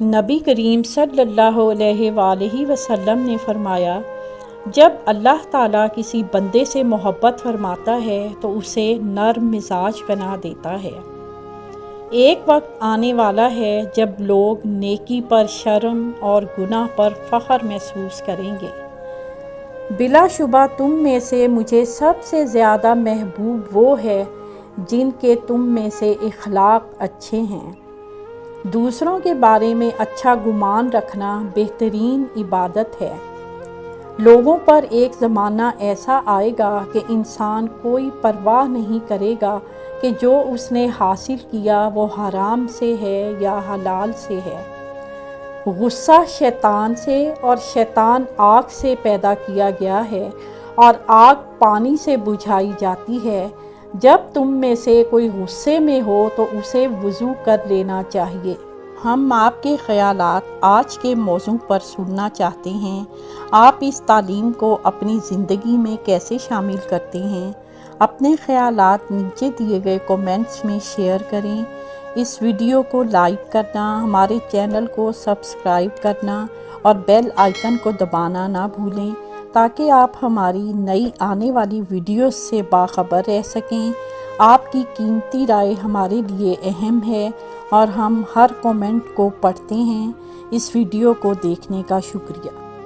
نبی کریم صلی اللہ علیہ وآلہ وسلم نے فرمایا، جب اللہ تعالیٰ کسی بندے سے محبت فرماتا ہے تو اسے نرم مزاج بنا دیتا ہے۔ ایک وقت آنے والا ہے جب لوگ نیکی پر شرم اور گناہ پر فخر محسوس کریں گے۔ بلا شبہ تم میں سے مجھے سب سے زیادہ محبوب وہ ہے جن کے تم میں سے اخلاق اچھے ہیں۔ دوسروں کے بارے میں اچھا گمان رکھنا بہترین عبادت ہے۔ لوگوں پر ایک زمانہ ایسا آئے گا کہ انسان کوئی پرواہ نہیں کرے گا کہ جو اس نے حاصل کیا وہ حرام سے ہے یا حلال سے ہے۔ غصہ شیطان سے اور شیطان آگ سے پیدا کیا گیا ہے اور آگ پانی سے بجھائی جاتی ہے۔ جب تم میں سے کوئی غصے میں ہو تو اسے وضو کر لینا چاہیے۔ ہم آپ کے خیالات آج کے موضوع پر سننا چاہتے ہیں۔ آپ اس تعلیم کو اپنی زندگی میں کیسے شامل کرتے ہیں؟ اپنے خیالات نیچے دیے گئے کومنٹس میں شیئر کریں۔ اس ویڈیو کو لائک کرنا، ہمارے چینل کو سبسکرائب کرنا اور بیل آئیکن کو دبانا نہ بھولیں تاکہ آپ ہماری نئی آنے والی ویڈیوز سے باخبر رہ سکیں۔ آپ کی قیمتی رائے ہمارے لیے اہم ہے اور ہم ہر کومنٹ کو پڑھتے ہیں۔ اس ویڈیو کو دیکھنے کا شکریہ۔